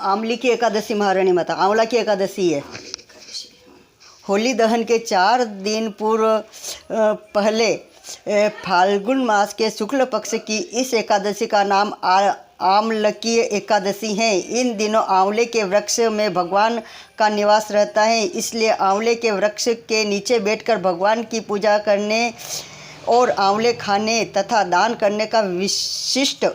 आंवली की एकादशी महारानी माता, आंवला की एकादशी है। होली दहन के 4 दिन पूर्व पहले फाल्गुन मास के शुक्ल पक्ष की इस एकादशी का नाम आमलकी एकादशी है। इन दिनों आंवले के वृक्ष में भगवान का निवास रहता है, इसलिए आंवले के वृक्ष के नीचे बैठकर भगवान की पूजा करने और आंवले खाने तथा दान करने का विशिष्ट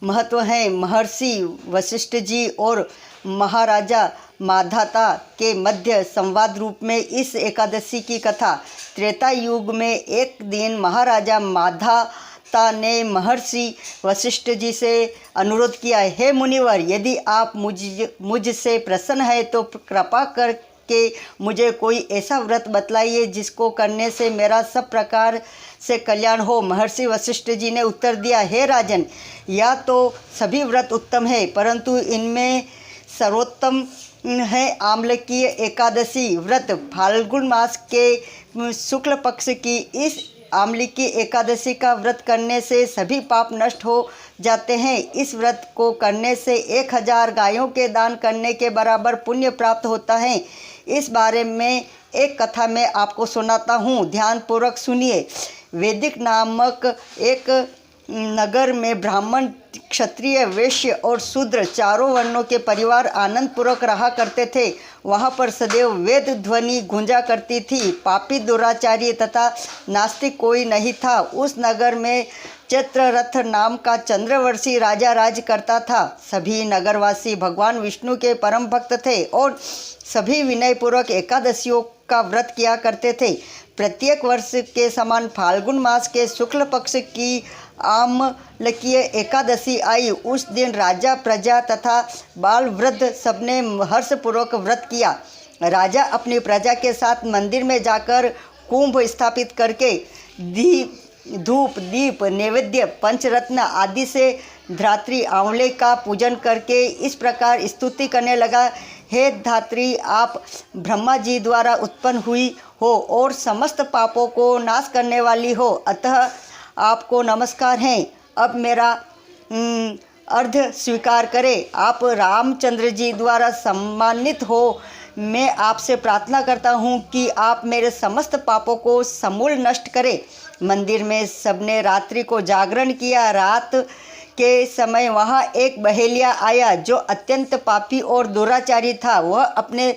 महत्व है। महर्षि वशिष्ठ जी और महाराजा माधाता के मध्य संवाद रूप में इस एकादशी की कथा। त्रेता युग में एक दिन महाराजा माधाता ने महर्षि वशिष्ठ जी से अनुरोध किया, हे मुनिवर, यदि आप मुझसे प्रसन्न है तो कृपा करके मुझे कोई ऐसा व्रत बतलाइए जिसको करने से मेरा सब प्रकार से कल्याण हो। महर्षि वशिष्ठ जी ने उत्तर दिया, हे राजन, या तो सभी व्रत उत्तम है, परंतु इनमें सर्वोत्तम है आमलकी एकादशी व्रत। फाल्गुन मास के शुक्ल पक्ष की इस आमलकी एकादशी का व्रत करने से सभी पाप नष्ट हो जाते हैं। इस व्रत को करने से 1000 गायों के दान करने के बराबर पुण्य प्राप्त होता है। इस बारे में एक कथा मैं आपको सुनाता हूँ, ध्यानपूर्वक सुनिए। वैदिक नामक एक नगर में ब्राह्मण, क्षत्रिय, वैश्य और शूद्र चारों वर्णों के परिवार आनंदपूर्वक रहा करते थे। वहाँ पर सदैव वेद ध्वनि गूंजा करती थी। पापी, दुराचारी तथा नास्तिक कोई नहीं था। उस नगर में चित्ररथ नाम का चंद्रवर्षी राजा राज करता था। सभी नगरवासी भगवान विष्णु के परम भक्त थे और सभी विनयपूर्वक एकादशियों का व्रत किया करते थे। प्रत्येक वर्ष के समान फाल्गुन मास के शुक्ल पक्ष की आमलकी एकादशी आई। उस दिन राजा, प्रजा तथा बाल वृद्ध सबने हर्षपूर्वक व्रत किया। राजा अपनी प्रजा के साथ मंदिर में जाकर कुंभ स्थापित करके धूप, दीप, नैवेद्य, पंचरत्न आदि से धात्री आंवले का पूजन करके इस प्रकार स्तुति करने लगा, हे धात्री, आप ब्रह्मा जी द्वारा उत्पन्न हुई हो और समस्त पापों को नाश करने वाली हो, अतः आपको नमस्कार है। अब मेरा अर्घ स्वीकार करें। आप रामचंद्र जी द्वारा सम्मानित हो। मैं आपसे प्रार्थना करता हूँ कि आप मेरे समस्त पापों को समूल नष्ट करें। मंदिर में सबने रात्रि को जागरण किया। रात के समय वहाँ एक बहेलिया आया जो अत्यंत पापी और दुराचारी था। वह अपने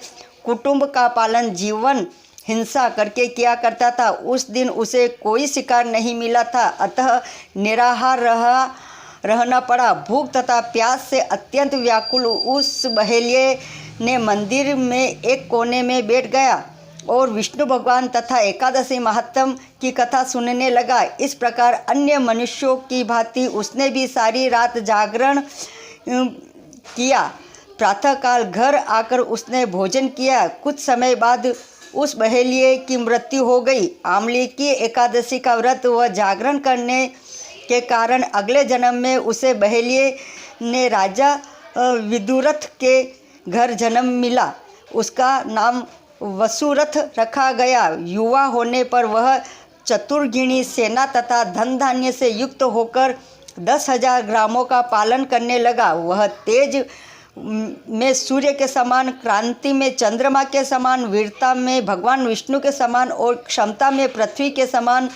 कुटुंब का पालन जीवन हिंसा करके किया करता था। उस दिन उसे कोई शिकार नहीं मिला था, अतः निराहार रहना पड़ा। भूख तथा प्यास से अत्यंत व्याकुल उस बहेलिये ने मंदिर में एक कोने में बैठ गया और विष्णु भगवान तथा एकादशी महात्म की कथा सुनने लगा। इस प्रकार अन्य मनुष्यों की भांति उसने भी सारी रात जागरण किया। प्रातःकाल घर आकर उसने भोजन किया। कुछ समय बाद उस बहेलिये की मृत्यु हो गई। आमलकी एकादशी का व्रत व जागरण करने के कारण अगले जन्म में उसे बहेलिये ने राजा विदुरथ के घर जन्म मिला। उसका नाम वसुरथ रखा गया। युवा होने पर वह चतुर्गिणी सेना तथा धन धान्य से युक्त होकर 10,000 ग्रामों का पालन करने लगा। वह तेज में सूर्य के समान, क्रांति में चंद्रमा के समान, वीरता में भगवान विष्णु के समान और क्षमता में पृथ्वी के समान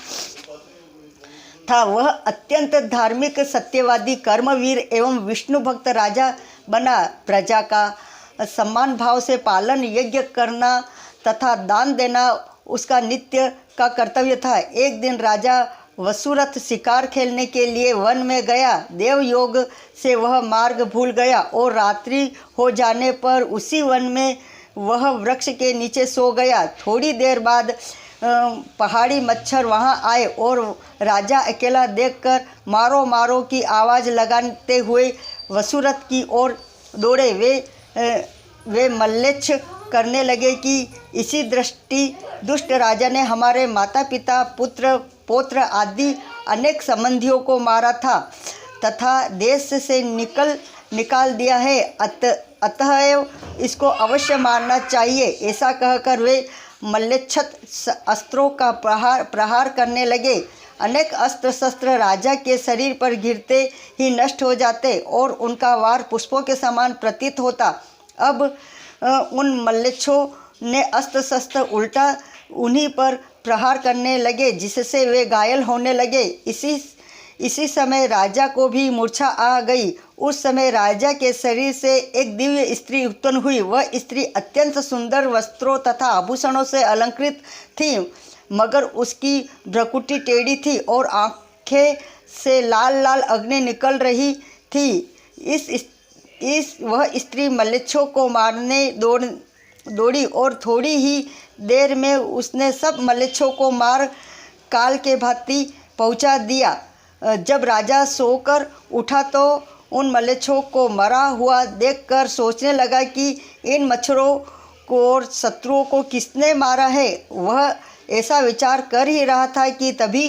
था। वह अत्यंत धार्मिक, सत्यवादी, कर्मवीर एवं विष्णु भक्त राजा बना। प्रजा का सम्मान भाव से पालन, यज्ञ करना तथा दान देना उसका नित्य का कर्तव्य था। एक दिन राजा वसुरथ शिकार खेलने के लिए वन में गया। देव योग से वह मार्ग भूल गया और रात्रि हो जाने पर उसी वन में वह वृक्ष के नीचे सो गया। थोड़ी देर बाद पहाड़ी मच्छर वहां आए और राजा अकेला देखकर मारो मारो की आवाज़ लगाते हुए वसुरथ की ओर दौड़े। वे मल्लेच्छ करने लगे कि इसी दृष्टि दुष्ट राजा ने हमारे माता पिता, पुत्र, पौत्र आदि अनेक संबंधियों को मारा था तथा देश से निकाल दिया है, अतः इसको अवश्य मारना चाहिए। ऐसा कहकर वे मल्लेच्छत अस्त्रों का प्रहार करने लगे। अनेक अस्त्र शस्त्र राजा के शरीर पर गिरते ही नष्ट हो जाते और उनका वार पुष्पों के समान प्रतीत होता। अब उन मल्लेच्छों ने अस्त्र शस्त्र उल्टा उन्हीं पर प्रहार करने लगे, जिससे वे घायल होने लगे। इसी समय राजा को भी मूर्छा आ गई। उस समय राजा के शरीर से एक दिव्य स्त्री उत्पन्न हुई। वह स्त्री अत्यंत सुंदर वस्त्रों तथा आभूषणों से अलंकृत थी, मगर उसकी भ्रुकुटी टेढ़ी थी और आँखें से लाल लाल अग्नि निकल रही थी। वह स्त्री मल्लेच्छों को मारने दौड़ी और थोड़ी ही देर में उसने सब मल्लेच्छों को मार काल के भांति पहुंचा दिया। जब राजा सोकर उठा तो उन मल्लेच्छों को मरा हुआ देखकर सोचने लगा कि इन मच्छरों को और शत्रुओं को किसने मारा है। वह ऐसा विचार कर ही रहा था कि तभी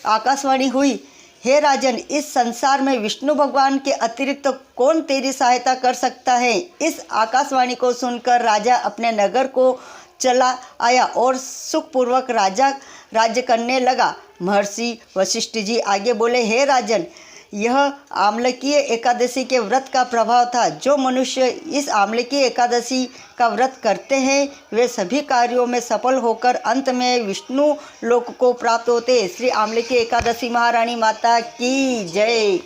आकाशवाणी हुई, हे राजन, इस संसार में विष्णु भगवान के अतिरिक्त कौन तेरी सहायता कर सकता है। इस आकाशवाणी को सुनकर राजा अपने नगर को चला आया और सुखपूर्वक राज्य करने लगा। महर्षि वशिष्ठ जी आगे बोले, हे राजन, यह आम्लकीय एकादशी के व्रत का प्रभाव था। जो मनुष्य इस आम्लकीय एकादशी का व्रत करते हैं वे सभी कार्यों में सफल होकर अंत में विष्णु लोक को प्राप्त होते। श्री आम्लकीय एकादशी महारानी माता की जय।